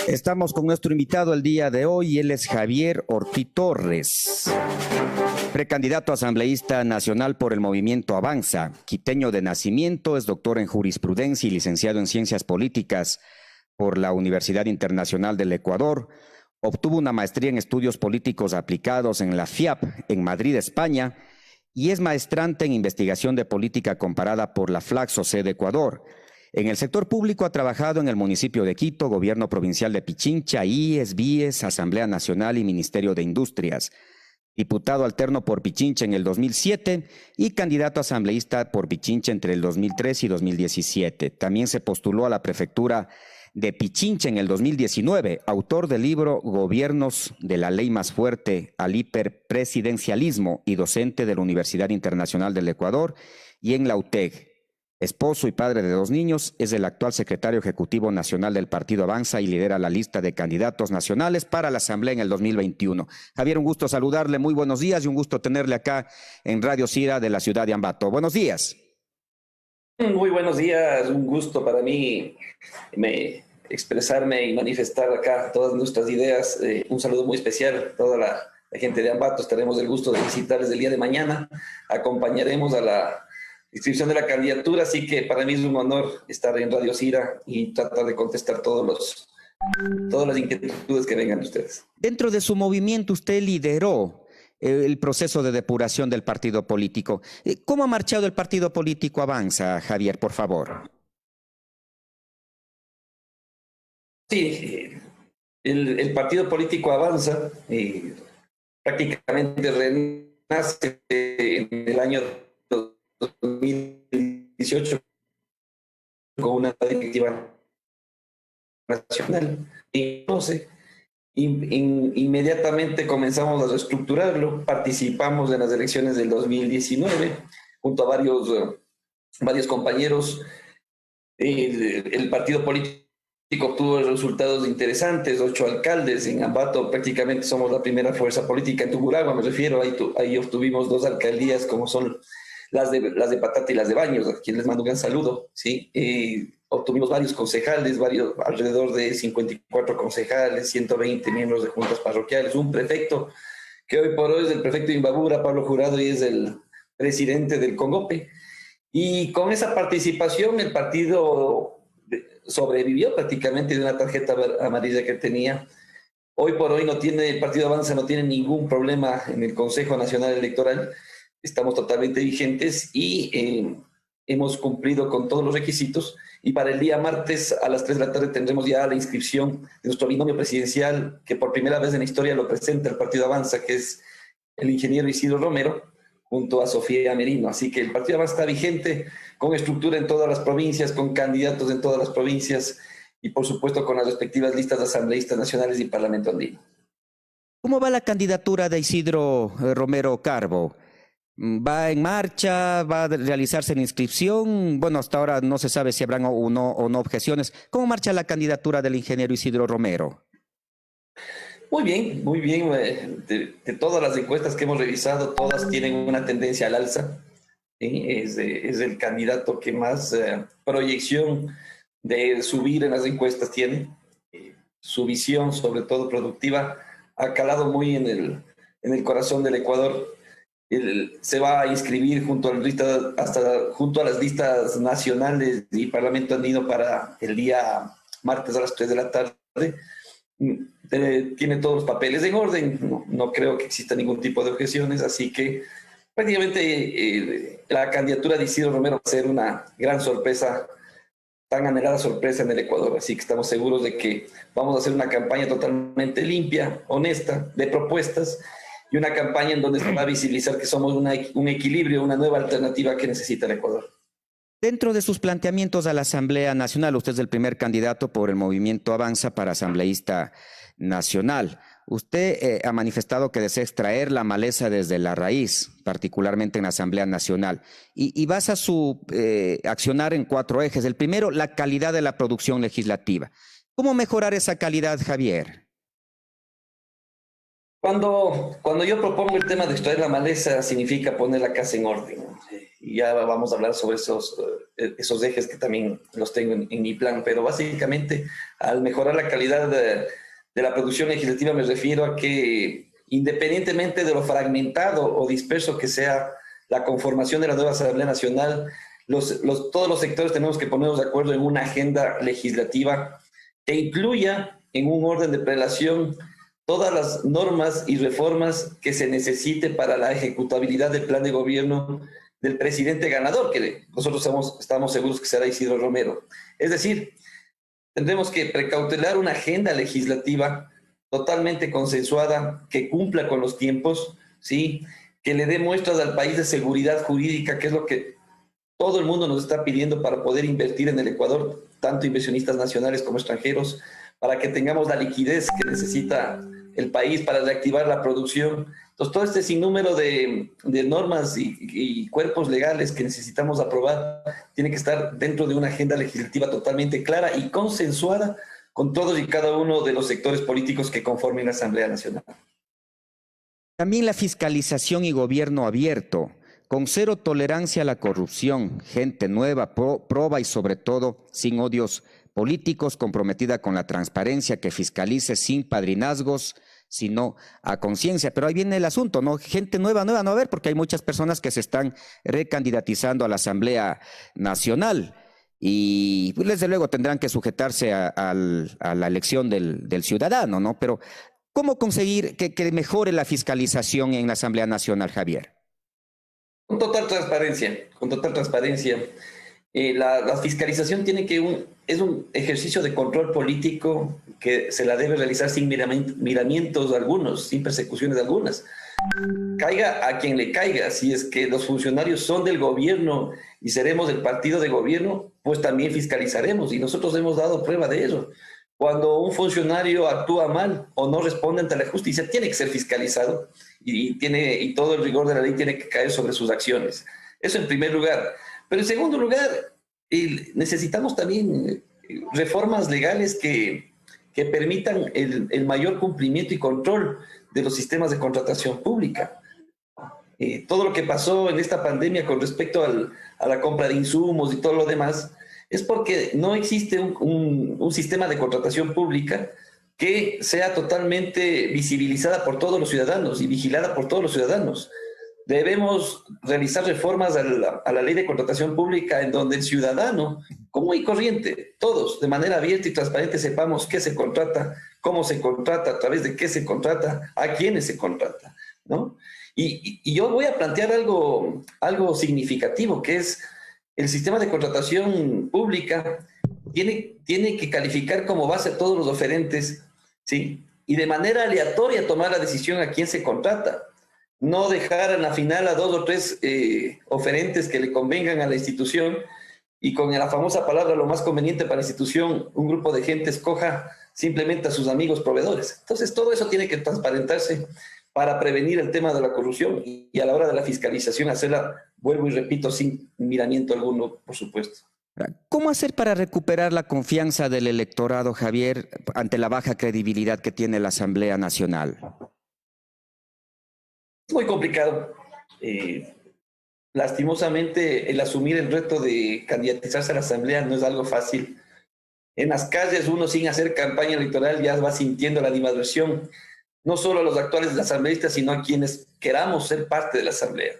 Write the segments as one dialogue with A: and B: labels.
A: Estamos con nuestro invitado el día de hoy, él es Javier Ortiz Torres, precandidato asambleísta nacional por el movimiento Avanza, quiteño de nacimiento, es doctor en jurisprudencia y licenciado en ciencias políticas por la Universidad Internacional del Ecuador. Obtuvo una maestría en estudios políticos aplicados en la FIAP en Madrid, España, y es maestrante en investigación de política comparada por la Flaxo-C de Ecuador. En el sector público ha trabajado en el municipio de Quito, Gobierno Provincial de Pichincha, IES, BIES, Asamblea Nacional y Ministerio de Industrias. Diputado alterno por Pichincha en el 2007 y candidato asambleísta por Pichincha entre el 2003 y 2017. También se postuló a la prefectura de Pichincha en el 2019, autor del libro Gobiernos de la Ley Más Fuerte al Hiperpresidencialismo y docente de la Universidad Internacional del Ecuador y en la UTEG. Esposo y padre de 2 niños, es el actual secretario ejecutivo nacional del Partido Avanza y lidera la lista de candidatos nacionales para la Asamblea en el 2021. Javier, un gusto saludarle, muy buenos días y un gusto tenerle acá en Radio Sira de la ciudad de Ambato. Buenos días.
B: Muy buenos días, un gusto para mí expresarme y manifestar acá todas nuestras ideas. Un saludo muy especial a toda la gente de Ambato. Estaremos el gusto de visitarles el día de mañana. Acompañaremos a la inscripción de la candidatura, así que para mí es un honor estar en Radio Sira y tratar de contestar todas las inquietudes que vengan de ustedes.
A: Dentro de su movimiento usted lideró el proceso de depuración del partido político. ¿Cómo ha marchado el partido político Avanza, Javier, por favor?
B: Sí, el partido político Avanza prácticamente renace en el año 2018 con una directiva nacional y no sé, inmediatamente comenzamos a reestructurarlo, participamos en las elecciones del 2019 junto a varios compañeros. El partido político obtuvo resultados interesantes, 8 alcaldes en Ambato, prácticamente somos la primera fuerza política en Tungurahua, me refiero, ahí obtuvimos 2 alcaldías como son las de Patata y las de Baños, a quienes les mando un gran saludo, ¿sí? Obtuvimos varios concejales, alrededor de 54 concejales, 120 miembros de juntas parroquiales, un prefecto, que hoy por hoy es el prefecto de Imbabura, Pablo Jurado, y es el presidente del Congope. Y con esa participación el partido sobrevivió prácticamente de una tarjeta amarilla que tenía. Hoy por hoy el Partido Avanza no tiene ningún problema en el Consejo Nacional Electoral. Estamos totalmente vigentes y hemos cumplido con todos los requisitos. Y para el día martes a las 3 de la tarde tendremos ya la inscripción de nuestro binomio presidencial, que por primera vez en la historia lo presenta el Partido Avanza, que es el ingeniero Isidro Romero, junto a Sofía Merino. Así que el Partido Avanza está vigente, con estructura en todas las provincias, con candidatos en todas las provincias y por supuesto con las respectivas listas de asambleístas nacionales y Parlamento andino.
A: ¿Cómo va la candidatura de Isidro Romero Carbo? ¿Va en marcha? ¿Va a realizarse la inscripción? Bueno, hasta ahora no se sabe si habrán o no objeciones. ¿Cómo marcha la candidatura del ingeniero Isidro Romero?
B: Muy bien, muy bien. De todas las encuestas que hemos revisado, todas tienen una tendencia al alza. ¿Sí? Es el candidato que más proyección de subir en las encuestas tiene. Su visión, sobre todo productiva, ha calado muy en el corazón del Ecuador. Se va a inscribir junto a las listas nacionales y Parlamento andino para el día martes a las 3 de la tarde. Tiene todos los papeles en orden, no creo que exista ningún tipo de objeciones, así que prácticamente la candidatura de Isidro Romero va a ser una gran sorpresa, tan anhelada sorpresa en el Ecuador, así que estamos seguros de que vamos a hacer una campaña totalmente limpia, honesta, de propuestas, y una campaña en donde se va a visibilizar que somos un equilibrio, una nueva alternativa que necesita el Ecuador.
A: Dentro de sus planteamientos a la Asamblea Nacional, usted es el primer candidato por el movimiento Avanza para asambleísta nacional. Usted ha manifestado que desea extraer la maleza desde la raíz, particularmente en la Asamblea Nacional, y basa su accionar en 4 ejes. El primero, la calidad de la producción legislativa. ¿Cómo mejorar esa calidad, Javier?
B: Cuando yo propongo el tema de extraer la maleza, significa poner la casa en orden. y ya vamos a hablar sobre esos ejes que también los tengo en mi plan. Pero básicamente, al mejorar la calidad de la producción legislativa, me refiero a que independientemente de lo fragmentado o disperso que sea la conformación de la nueva Asamblea Nacional, todos los sectores tenemos que ponernos de acuerdo en una agenda legislativa que incluya en un orden de prelación todas las normas y reformas que se necesite para la ejecutabilidad del plan de gobierno del presidente ganador, que nosotros estamos seguros que será Isidro Romero. Es decir, tendremos que precautelar una agenda legislativa totalmente consensuada, que cumpla con los tiempos, ¿sí? Que le dé muestras al país de seguridad jurídica, que es lo que todo el mundo nos está pidiendo para poder invertir en el Ecuador, tanto inversionistas nacionales como extranjeros, para que tengamos la liquidez que necesita el país para reactivar la producción. Entonces, todo este sinnúmero de normas y cuerpos legales que necesitamos aprobar tiene que estar dentro de una agenda legislativa totalmente clara y consensuada con todos y cada uno de los sectores políticos que conformen la Asamblea Nacional.
A: También la fiscalización y gobierno abierto, con cero tolerancia a la corrupción, gente nueva, proba y sobre todo sin odios políticos, comprometida con la transparencia, que fiscalice sin padrinazgos, sino a conciencia. Pero ahí viene el asunto, ¿no? Gente nueva no va a haber, porque hay muchas personas que se están recandidatizando a la Asamblea Nacional y pues, desde luego tendrán que sujetarse a la elección del ciudadano, ¿no? Pero ¿cómo conseguir que mejore la fiscalización en la Asamblea Nacional, Javier?
B: Con total transparencia, con total transparencia. La fiscalización es un ejercicio de control político que se la debe realizar sin miramientos algunos, sin persecuciones algunas. Caiga a quien le caiga, si es que los funcionarios son del gobierno y seremos del partido de gobierno, pues también fiscalizaremos, y nosotros hemos dado prueba de eso. Cuando un funcionario actúa mal o no responde ante la justicia, tiene que ser fiscalizado y todo el rigor de la ley tiene que caer sobre sus acciones. Eso en primer lugar. Pero en segundo lugar, necesitamos también reformas legales que permitan el mayor cumplimiento y control de los sistemas de contratación pública. Todo lo que pasó en esta pandemia con respecto a la compra de insumos y todo lo demás es porque no existe un sistema de contratación pública que sea totalmente visibilizada por todos los ciudadanos y vigilada por todos los ciudadanos. Debemos realizar reformas a la ley de contratación pública en donde el ciudadano, común y corriente, todos, de manera abierta y transparente, sepamos qué se contrata, cómo se contrata, a través de qué se contrata, a quiénes se contrata, ¿no? Y yo voy a plantear algo significativo, que es el sistema de contratación pública tiene que calificar como base a todos los oferentes, ¿sí? Y de manera aleatoria tomar la decisión a quién se contrata. No dejar en la final a 2 o 3 oferentes que le convengan a la institución y con la famosa palabra lo más conveniente para la institución, un grupo de gente escoja simplemente a sus amigos proveedores. Entonces todo eso tiene que transparentarse para prevenir el tema de la corrupción y a la hora de la fiscalización hacerla, vuelvo y repito, sin miramiento alguno, por supuesto.
A: ¿Cómo hacer para recuperar la confianza del electorado, Javier, ante la baja credibilidad que tiene la Asamblea Nacional?
B: Es muy complicado. Lastimosamente, el asumir el reto de candidatizarse a la Asamblea no es algo fácil. En las calles uno, sin hacer campaña electoral, ya va sintiendo la animadversión, no solo a los actuales asambleístas, sino a quienes queramos ser parte de la Asamblea.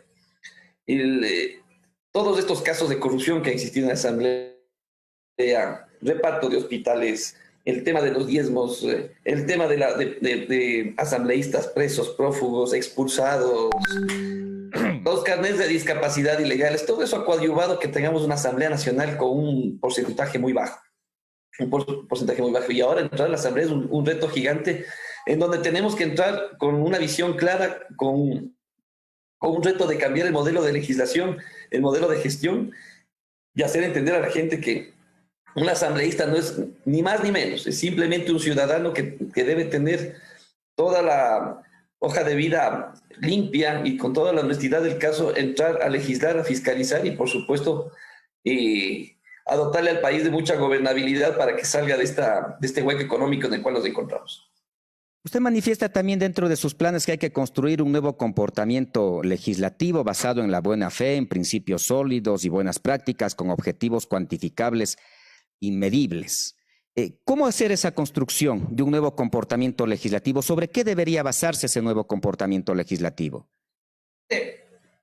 B: Todos estos casos de corrupción que han existido en la Asamblea, reparto de hospitales, el tema de los diezmos, el tema de asambleístas presos, prófugos, expulsados, los carnets de discapacidad ilegales, todo eso ha coadyuvado que tengamos una Asamblea Nacional con un porcentaje muy bajo. Y ahora entrar a la Asamblea es un reto gigante en donde tenemos que entrar con una visión clara, con un reto de cambiar el modelo de legislación, el modelo de gestión y hacer entender a la gente que un asambleísta no es ni más ni menos, es simplemente un ciudadano que debe tener toda la hoja de vida limpia y con toda la honestidad del caso, entrar a legislar, a fiscalizar y por supuesto a dotarle al país de mucha gobernabilidad para que salga de este hueco económico en el cual nos encontramos.
A: Usted manifiesta también dentro de sus planes que hay que construir un nuevo comportamiento legislativo basado en la buena fe, en principios sólidos y buenas prácticas con objetivos cuantificables y medibles. ¿Cómo hacer esa construcción de un nuevo comportamiento legislativo? ¿Sobre qué debería basarse ese nuevo comportamiento legislativo?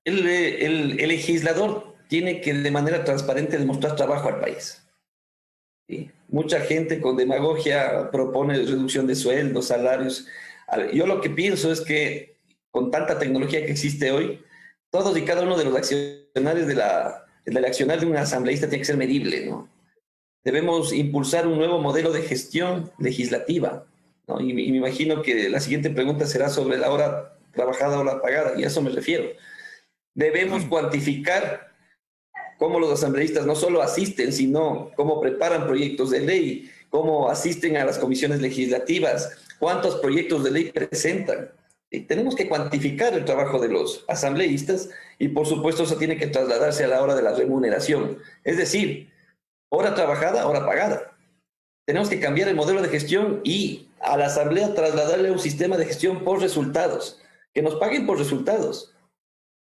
B: El legislador tiene que de manera transparente demostrar trabajo al país. ¿Sí? Mucha gente con demagogia propone reducción de sueldos, salarios. Yo lo que pienso es que con tanta tecnología que existe hoy, todos y cada uno de los accionarios del accionar de un asambleísta tiene que ser medible, ¿no? Debemos impulsar un nuevo modelo de gestión legislativa, ¿no? Y me imagino que la siguiente pregunta será sobre la hora trabajada o la pagada, y a eso me refiero. Debemos cuantificar cómo los asambleístas no solo asisten, sino cómo preparan proyectos de ley, cómo asisten a las comisiones legislativas, cuántos proyectos de ley presentan. Y tenemos que cuantificar el trabajo de los asambleístas y, por supuesto, eso tiene que trasladarse a la hora de la remuneración. Es decir, hora trabajada, hora pagada. Tenemos que cambiar el modelo de gestión y a la asamblea trasladarle un sistema de gestión por resultados, que nos paguen por resultados,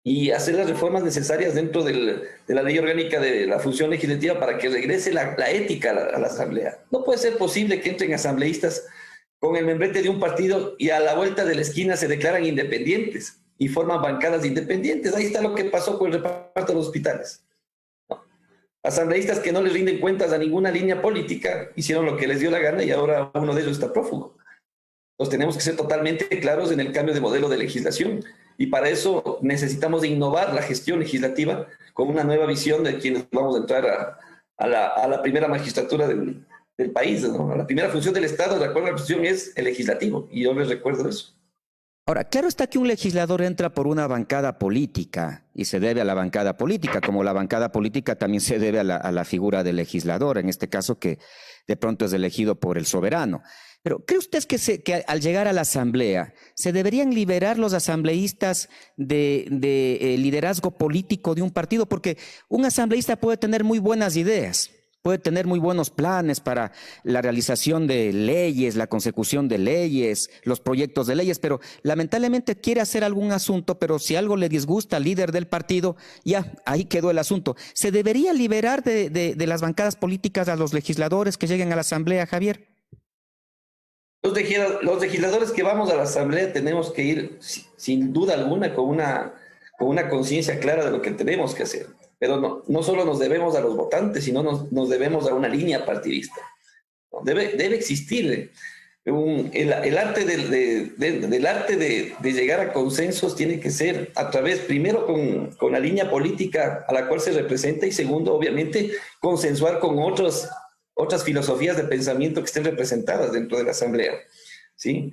B: y hacer las reformas necesarias dentro de la ley orgánica de la función legislativa para que regrese la ética a la asamblea. No puede ser posible que entren asambleístas con el membrete de un partido y a la vuelta de la esquina se declaran independientes y forman bancadas independientes. Ahí está lo que pasó con el reparto de los hospitales. ¿No? Asambleístas que no les rinden cuentas a ninguna línea política hicieron lo que les dio la gana y ahora uno de ellos está prófugo. Entonces tenemos que ser totalmente claros en el cambio de modelo de legislación. Y para eso necesitamos de innovar la gestión legislativa con una nueva visión de quienes vamos a entrar a la primera magistratura del país, ¿no? La primera función del Estado, de acuerdo a la Constitución, es el legislativo. Y yo les recuerdo eso.
A: Ahora, claro está que un legislador entra por una bancada política y se debe a la bancada política, como la bancada política también se debe a la figura del legislador, en este caso que de pronto es elegido por el soberano. Pero ¿cree usted que al llegar a la asamblea se deberían liberar los asambleístas de liderazgo político de un partido? Porque un asambleísta puede tener muy buenas ideas, puede tener muy buenos planes para la realización de leyes, la consecución de leyes, los proyectos de leyes, pero lamentablemente quiere hacer algún asunto, pero si algo le disgusta al líder del partido, ya, ahí quedó el asunto. ¿Se debería liberar de las bancadas políticas a los legisladores que lleguen a la asamblea, Javier?
B: Los legisladores que vamos a la asamblea tenemos que ir, sin duda alguna, con una conciencia clara de lo que tenemos que hacer. Pero no solo nos debemos a los votantes, sino nos debemos a una línea partidista. Debe existir el arte del arte de llegar a consensos tiene que ser a través, primero, con la línea política a la cual se representa y segundo, obviamente, consensuar con otras filosofías de pensamiento que estén representadas dentro de la asamblea, ¿sí?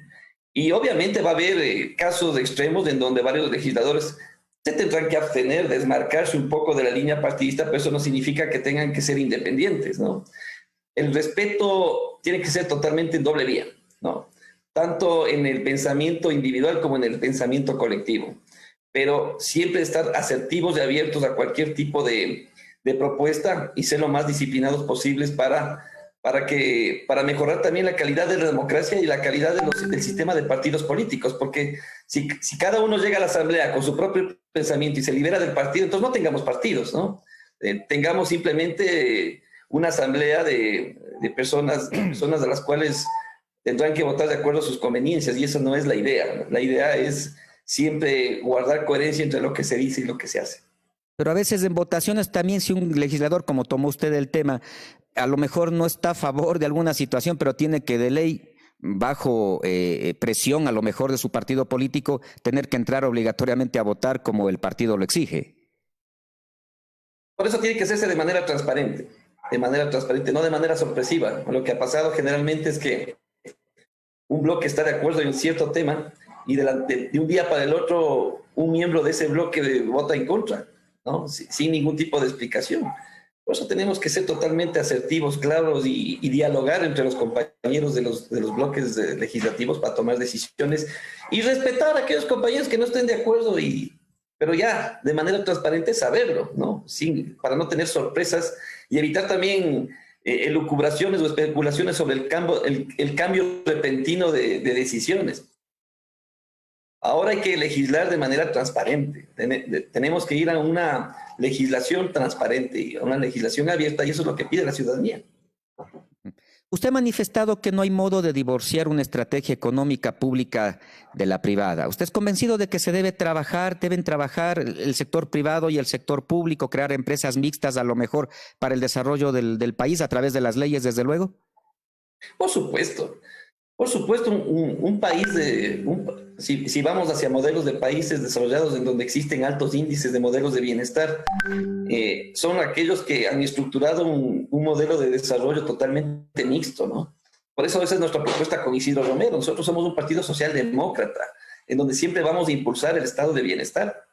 B: Y obviamente va a haber casos extremos en donde varios legisladores se tendrán que abstener, desmarcarse un poco de la línea partidista, pero eso no significa que tengan que ser independientes, ¿no? El respeto tiene que ser totalmente en doble vía, ¿no? Tanto en el pensamiento individual como en el pensamiento colectivo, pero siempre estar asertivos y abiertos a cualquier tipo de propuesta y ser lo más disciplinados posibles para mejorar también la calidad de la democracia y la calidad del sistema de partidos políticos, porque si cada uno llega a la asamblea con su propio pensamiento y se libera del partido, entonces no tengamos partidos, ¿no? Tengamos simplemente una asamblea de personas a las cuales tendrán que votar de acuerdo a sus conveniencias, y eso no es la idea, ¿no? La idea es siempre guardar coherencia entre lo que se dice y lo que se hace.
A: Pero a veces en votaciones también, si un legislador, como tomó usted el tema, a lo mejor no está a favor de alguna situación, pero tiene que de ley, bajo presión a lo mejor de su partido político, tener que entrar obligatoriamente a votar como el partido lo exige.
B: Por eso tiene que hacerse de manera transparente, no de manera sorpresiva. Lo que ha pasado generalmente es que un bloque está de acuerdo en un cierto tema y de un día para el otro un miembro de ese bloque vota en contra, ¿no? Sin ningún tipo de explicación. Por eso tenemos que ser totalmente asertivos, claros y dialogar entre los compañeros de los bloques legislativos para tomar decisiones y respetar a aquellos compañeros que no estén de acuerdo, pero ya de manera transparente saberlo, ¿no? Para no tener sorpresas y evitar también elucubraciones o especulaciones sobre el cambio repentino de decisiones. Ahora hay que legislar de manera transparente. Tenemos que ir a una legislación transparente, a una legislación abierta, y eso es lo que pide la ciudadanía.
A: Usted ha manifestado que no hay modo de divorciar una estrategia económica pública de la privada. ¿Usted es convencido de que se deben trabajar el sector privado y el sector público, crear empresas mixtas a lo mejor para el desarrollo del país a través de las leyes, desde luego?
B: Por supuesto. Por supuesto, un país, si vamos hacia modelos de países desarrollados en donde existen altos índices de modelos de bienestar, son aquellos que han estructurado un modelo de desarrollo totalmente mixto, ¿no? Por eso esa es nuestra propuesta con Isidro Romero. Nosotros somos un partido socialdemócrata, en donde siempre vamos a impulsar el estado de bienestar.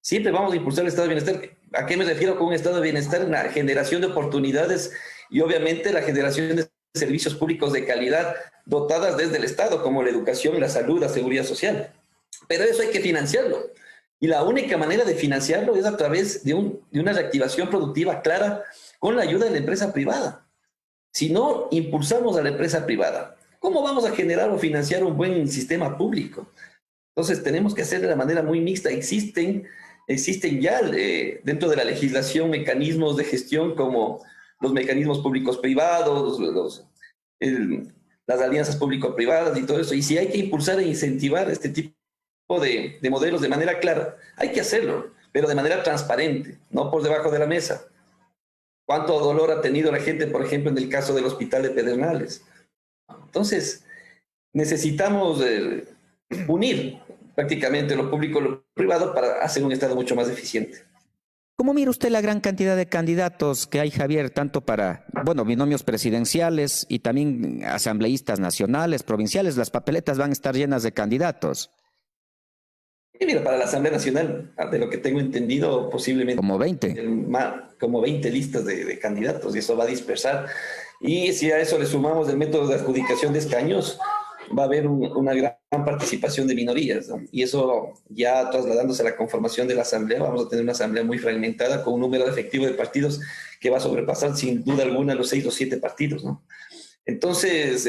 B: Siempre vamos a impulsar el estado de bienestar. ¿A qué me refiero con un estado de bienestar? En la generación de oportunidades y obviamente la generación de servicios públicos de calidad dotadas desde el Estado, como la educación, la salud, la seguridad social. Pero eso hay que financiarlo. Y la única manera de financiarlo es a través de una reactivación productiva clara con la ayuda de la empresa privada. Si no impulsamos a la empresa privada, ¿cómo vamos a generar o financiar un buen sistema público? Entonces tenemos que hacer de la manera muy mixta. Existen ya dentro de la legislación mecanismos de gestión como los mecanismos públicos-privados, las alianzas público-privadas y todo eso. Y si hay que impulsar e incentivar este tipo de modelos de manera clara, hay que hacerlo, pero de manera transparente, no por debajo de la mesa. ¿Cuánto dolor ha tenido la gente, por ejemplo, en el caso del hospital de Pedernales? Entonces, necesitamos unir prácticamente lo público y lo privado para hacer un Estado mucho más eficiente.
A: ¿Cómo mira usted la gran cantidad de candidatos que hay, Javier, tanto para, binomios presidenciales y también asambleístas nacionales, provinciales? Las papeletas van a estar llenas de candidatos.
B: Y mira, para la Asamblea Nacional, de lo que tengo entendido, posiblemente
A: como 20.
B: Como 20 listas de candidatos, y eso va a dispersar. Y si a eso le sumamos el método de adjudicación de escaños, va a haber una gran participación de minorías, ¿no? Y eso ya trasladándose a la conformación de la Asamblea, vamos a tener una Asamblea muy fragmentada con un número efectivo de partidos que va a sobrepasar sin duda alguna los 6 o 7 partidos, ¿no? Entonces,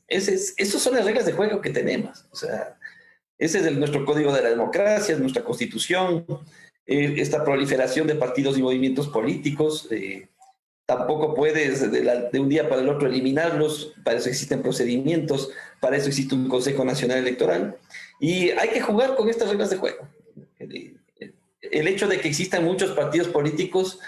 B: esas son las reglas de juego que tenemos. O sea, ese es nuestro código de la democracia, es nuestra constitución, esta proliferación de partidos y movimientos políticos. Tampoco puedes de un día para el otro eliminarlos, para eso existen procedimientos, para eso existe un Consejo Nacional Electoral, y hay que jugar con estas reglas de juego. El hecho de que existan muchos partidos políticos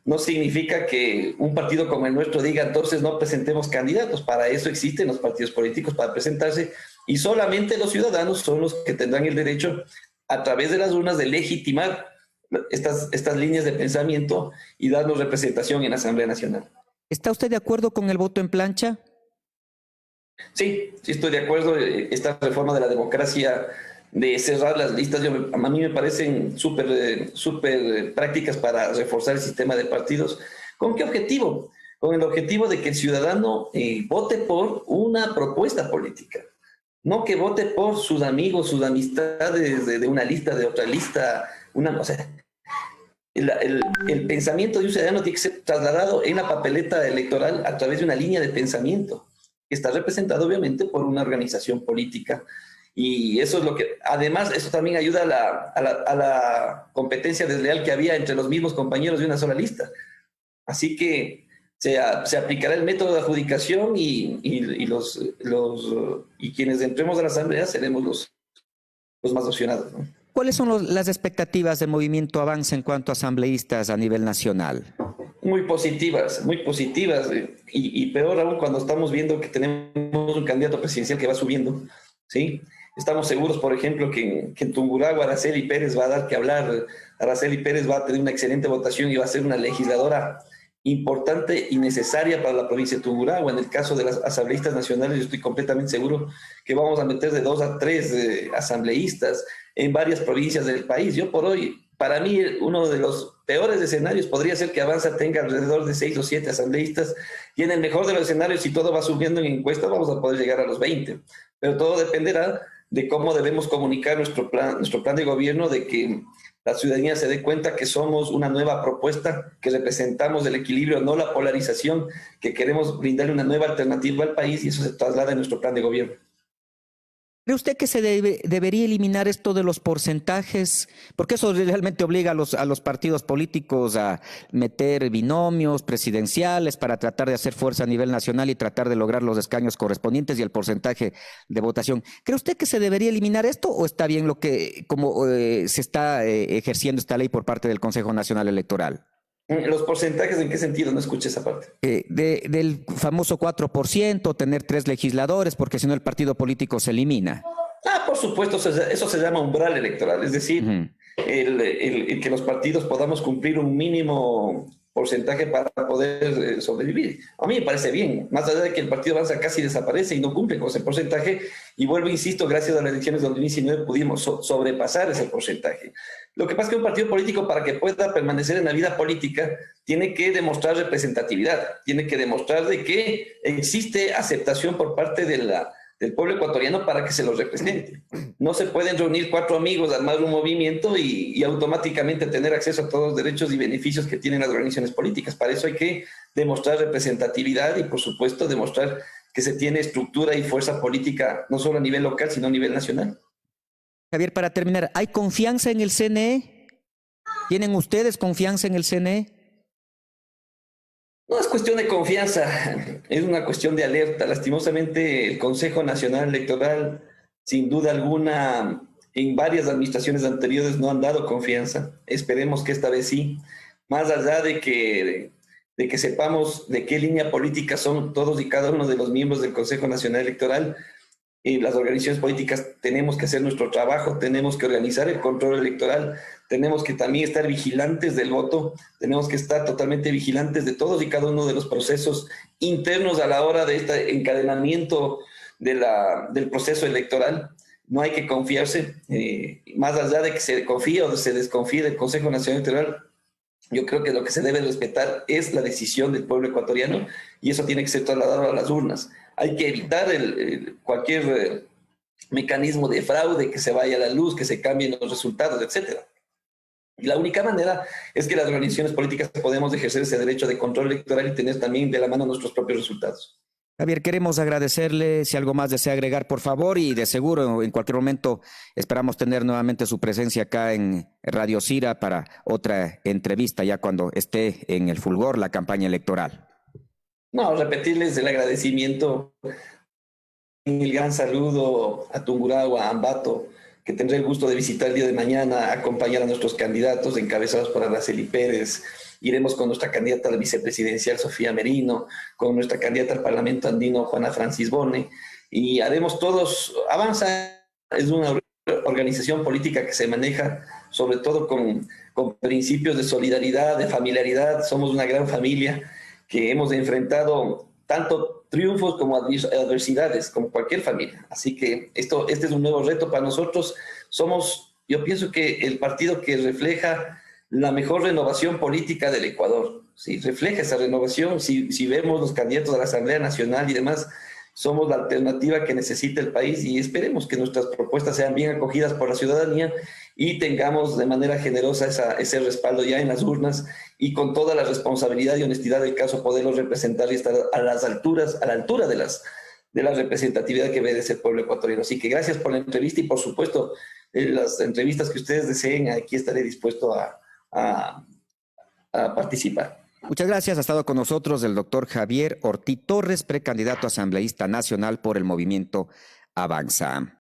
B: no significa que un partido como el nuestro diga entonces no presentemos candidatos. Para eso existen los partidos políticos, para presentarse, y solamente los ciudadanos son los que tendrán el derecho a través de las urnas de legitimar estas líneas de pensamiento y darnos representación en la Asamblea Nacional.
A: ¿Está usted de acuerdo con el voto en plancha?
B: Sí, estoy de acuerdo. Esta reforma de la democracia, de cerrar las listas, a mí me parecen súper prácticas para reforzar el sistema de partidos. ¿Con qué objetivo? Con el objetivo de que el ciudadano vote por una propuesta política, no que vote por sus amigos, sus amistades de una lista, de otra lista. O sea, el pensamiento de un ciudadano tiene que ser trasladado en la papeleta electoral a través de una línea de pensamiento que está representado obviamente por una organización política, y eso es lo que, además, eso también ayuda a la competencia desleal que había entre los mismos compañeros de una sola lista. Así que se aplicará el método de adjudicación y quienes entremos a la Asamblea seremos los más opcionados, ¿no?
A: ¿Cuáles son las expectativas del Movimiento Avanza en cuanto a asambleístas a nivel nacional?
B: Muy positivas, y peor aún cuando estamos viendo que tenemos un candidato presidencial que va subiendo, ¿sí? Estamos seguros, por ejemplo, que en Tungurahua Araceli Pérez va a dar que hablar. Araceli Pérez va a tener una excelente votación y va a ser una legisladora importante y necesaria para la provincia de Tungurahua. En el caso de las asambleístas nacionales, yo estoy completamente seguro que vamos a meter de 2 a 3 asambleístas en varias provincias del país. Yo por hoy, para mí, uno de los peores escenarios podría ser que Avanza tenga alrededor de 6 o 7 asambleístas, y en el mejor de los escenarios, si todo va subiendo en encuestas, vamos a poder llegar a los 20. Pero todo dependerá de cómo debemos comunicar nuestro plan de gobierno, de que la ciudadanía se dé cuenta que somos una nueva propuesta, que representamos el equilibrio, no la polarización, que queremos brindarle una nueva alternativa al país y eso se traslada en nuestro plan de gobierno.
A: ¿Cree usted que se debería eliminar esto de los porcentajes? Porque eso realmente obliga a los partidos políticos a meter binomios presidenciales para tratar de hacer fuerza a nivel nacional y tratar de lograr los escaños correspondientes y el porcentaje de votación. ¿Cree usted que se debería eliminar esto o está bien lo que como se está ejerciendo esta ley por parte del Consejo Nacional Electoral?
B: ¿Los porcentajes en qué sentido? No escuché esa parte.
A: Del famoso 4%, tener 3 legisladores, porque si no el partido político se elimina.
B: Por supuesto, eso se llama umbral electoral, es decir, el que los partidos podamos cumplir un mínimo porcentaje para poder sobrevivir. A mí me parece bien, más allá de que el partido avanza casi desaparece y no cumple con ese porcentaje, y vuelvo, insisto, gracias a las elecciones de 2019 pudimos sobrepasar ese porcentaje. Lo que pasa es que un partido político, para que pueda permanecer en la vida política, tiene que demostrar representatividad, tiene que demostrar de que existe aceptación por parte del pueblo ecuatoriano para que se los represente. No se pueden reunir 4 amigos, armar un movimiento y automáticamente tener acceso a todos los derechos y beneficios que tienen las organizaciones políticas. Para eso hay que demostrar representatividad y, por supuesto, demostrar que se tiene estructura y fuerza política, no solo a nivel local, sino a nivel nacional.
A: Javier, para terminar, ¿hay confianza en el CNE? ¿Tienen ustedes confianza en el CNE?
B: No es cuestión de confianza, es una cuestión de alerta. Lastimosamente, el Consejo Nacional Electoral, sin duda alguna, en varias administraciones anteriores no han dado confianza. Esperemos que esta vez sí. Más allá de que sepamos de qué línea política son todos y cada uno de los miembros del Consejo Nacional Electoral, las organizaciones políticas tenemos que hacer nuestro trabajo, tenemos que organizar el control electoral, tenemos que también estar vigilantes del voto, tenemos que estar totalmente vigilantes de todos y cada uno de los procesos internos a la hora de este encadenamiento del proceso electoral. No hay que confiarse, más allá de que se confíe o se desconfíe del Consejo Nacional Electoral. Yo creo que lo que se debe respetar es la decisión del pueblo ecuatoriano y eso tiene que ser trasladado a las urnas. Hay que evitar cualquier mecanismo de fraude, que se vaya a la luz, que se cambien los resultados, etc. Y la única manera es que las organizaciones políticas podemos ejercer ese derecho de control electoral y tener también de la mano nuestros propios resultados.
A: Javier, queremos agradecerle, si algo más desea agregar, por favor, y de seguro en cualquier momento esperamos tener nuevamente su presencia acá en Radio Cira para otra entrevista, ya cuando esté en el fulgor la campaña electoral.
B: No, repetirles el agradecimiento, el gran saludo a Tungurahua, a Ambato, que tendré el gusto de visitar el día de mañana, acompañar a nuestros candidatos encabezados por Araceli Pérez. Iremos con nuestra candidata a la vicepresidencial, Sofía Merino, con nuestra candidata al Parlamento Andino, Juana Francis Bone, y haremos todos. Avanza es una organización política que se maneja sobre todo con principios de solidaridad, de familiaridad. Somos una gran familia que hemos enfrentado tanto triunfos como adversidades, como cualquier familia. Así que este es un nuevo reto para nosotros. Yo pienso que el partido que refleja la mejor renovación política del Ecuador. Si refleja esa renovación, si vemos los candidatos a la Asamblea Nacional y demás, somos la alternativa que necesita el país y esperemos que nuestras propuestas sean bien acogidas por la ciudadanía y tengamos de manera generosa ese respaldo ya en las urnas y con toda la responsabilidad y honestidad del caso poderlos representar y estar a la altura de la representatividad que merece el pueblo ecuatoriano. Así que gracias por la entrevista y por supuesto las entrevistas que ustedes deseen, aquí estaré dispuesto a participar.
A: Muchas gracias. Ha estado con nosotros el doctor Javier Ortiz Torres, precandidato asambleísta nacional por el movimiento Avanza.